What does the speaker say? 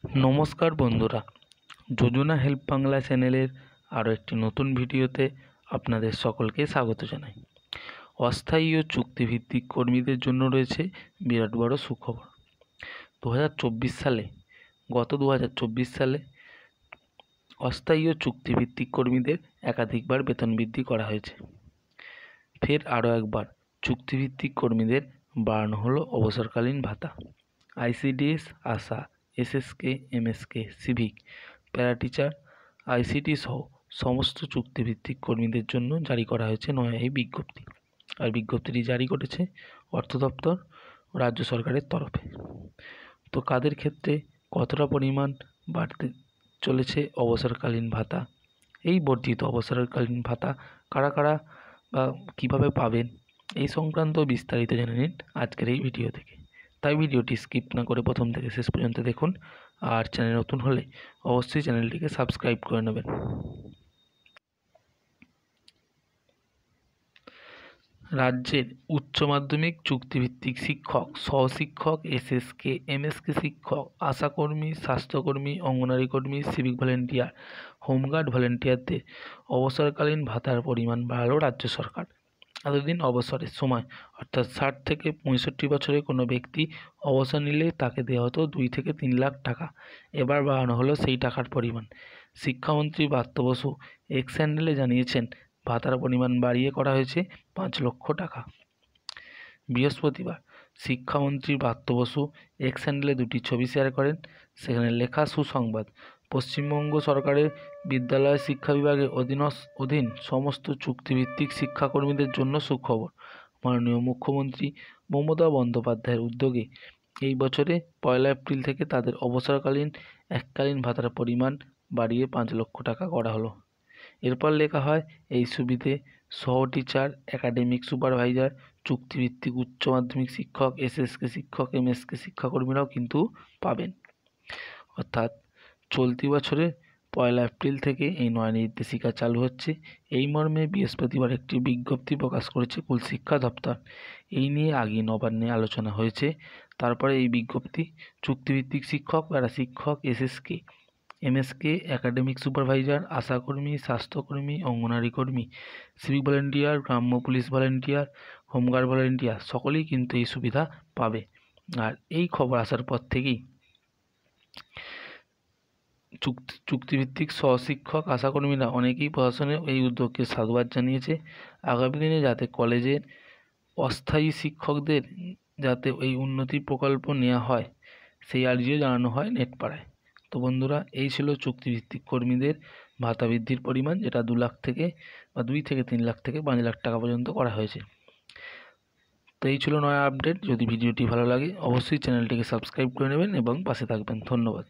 নমস্কার বন্ধুরা, যোজনা হেল্প বাংলা চ্যানেলের আরও একটি নতুন ভিডিওতে আপনাদের সকলকে স্বাগত জানাই। অস্থায়ী ও চুক্তিভিত্তিক কর্মীদের জন্য রয়েছে বিরাট বড় সুখবর। 2024 সালে গত 2024 সালে অস্থায়ী ও চুক্তিভিত্তিক কর্মীদের একাধিকবার বেতন বৃদ্ধি করা হয়েছে। ফের আরও একবার চুক্তিভিত্তিক কর্মীদের বাড়ানো হলো অবসরকালীন ভাতা। ICDS, ASHA, SSK, MSK, civic, parateacher, ICT সহ সমস্ত চুক্তিভিত্তিক কর্মীদের জন্য জারি করা হয়েছে নয়া এই বিজ্ঞপ্তি। আর বিজ্ঞপ্তিটি জারি করেছে অর্থ দপ্তর ও রাজ্য সরকারের তরফে। তো কাদের ক্ষেত্রে কতটা পরিমাণ বাড়তে চলেছে অবসরকালীন ভাতা, এই বর্ধিত অবসরকালীন ভাতা কারা কারা বা কীভাবে পাবেন, এই সংক্রান্ত বিস্তারিত জেনে নিন আজকের এই ভিডিও থেকে। তাই ভিডিওটি স্কিপ না করে প্রথম থেকে শেষ পর্যন্ত দেখুন। আর চ্যানেল নতুন হলে অবশ্যই চ্যানেলটিকে সাবস্ক্রাইব করে নেবেন। রাজ্যের উচ্চ মাধ্যমিক চুক্তিভিত্তিক শিক্ষক, সহশিক্ষক, এসএসকে, এমএসকে শিক্ষক, আশাকর্মী, স্বাস্থ্যকর্মী, অঙ্গনারী কর্মী, সিভিক ভলেন্টিয়ার, হোমগার্ড ভলেন্টিয়ারদের অবসরকালীন ভাতার পরিমাণ বাড়ালো রাজ্য সরকার। এতদিন অবসরের সময় অর্থাৎ 60 থেকে 65 বছরে কোনো ব্যক্তি অবসর নিলে তাকে দেওয়া হতো 2 থেকে 3 লাখ টাকা। এবার বাড়ানো হলো সেই টাকার পরিমাণ। শিক্ষামন্ত্রী ব্রাত্য বসু এক্স হ্যান্ডেলে জানিয়েছেন, ভাতার পরিমাণ বাড়িয়ে করা হয়েছে 5 লক্ষ টাকা। বৃহস্পতিবার শিক্ষামন্ত্রী ব্রাত্য বসু এক্স হ্যান্ডেলে দুটি ছবি শেয়ার করেন। সেখানে লেখা সুসংবাদ, পশ্চিমবঙ্গ সরকারের বিদ্যালয় শিক্ষা বিভাগের অধীন সমস্ত চুক্তিভিত্তিক শিক্ষাকর্মীদের জন্য সুখবর। মাননীয় মুখ্যমন্ত্রী মমতা বন্দ্যোপাধ্যায়ের উদ্যোগে এই বছরে 1 এপ্রিল থেকে তাদের অবসরকালীন এককালীন ভাতার পরিমাণ বাড়িয়ে 5 লক্ষ টাকা করা হলো। এরপর লেখা হয়, এই সুবিধে সহ টিচার, একাডেমিক সুপারভাইজার, চুক্তিভিত্তিক উচ্চ মাধ্যমিক শিক্ষক, এসএসকে শিক্ষক, এমএসকে শিক্ষাকর্মীরাও কিন্তু পাবেন। অর্থাৎ চলতি বছরে 1 এপ্রিল থেকে এই নয়া নির্দেশিকা চালু হচ্ছে। এই মর্মে বৃহস্পতিবার একটি বিজ্ঞপ্তি প্রকাশ করেছে স্কুল শিক্ষা দপ্তর। এই নিয়ে আগে নবান্নে আলোচনা হয়েছে। তারপরে এই বিজ্ঞপ্তি চুক্তিভিত্তিক শিক্ষক, প্যারা শিক্ষক, এসএসকে, এমএসকে, একাডেমিক সুপারভাইজার, আশাকর্মী, স্বাস্থ্যকর্মী, অঙ্গনারী কর্মী, সিভিক ভলেন্টিয়ার, গ্রাম্য পুলিশ ভলেন্টিয়ার, হোমগার্ড ভলেন্টিয়ার সকলেই কিন্তু এই সুবিধা পাবে। আর এই খবর আসার পর থেকেই চুক্তিভিত্তিক সহশিক্ষক, আশাকর্মীরা অনেকেই প্রশাসনের এই উদ্যোগকে সাধুবাদ জানিয়েছে। আগামী দিনে যাতে কলেজের অস্থায়ী শিক্ষকদের যাতে এই উন্নতি প্রকল্প নেওয়া হয়, সেই আর্জিও জানানো হয় নেটপাড়ায়। তো বন্ধুরা, এই ছিল চুক্তিভিত্তিক কর্মীদের ভাতা বৃদ্ধির পরিমাণ, যেটা 2 লাখ থেকে বা 2 থেকে 3 লাখ থেকে 5 লাখ টাকা পর্যন্ত করা হয়েছে। তো এই ছিল নয়া আপডেট। যদি ভিডিওটি ভালো লাগে অবশ্যই চ্যানেলটিকে সাবস্ক্রাইব করে নেবেন এবং পাশে থাকবেন। ধন্যবাদ।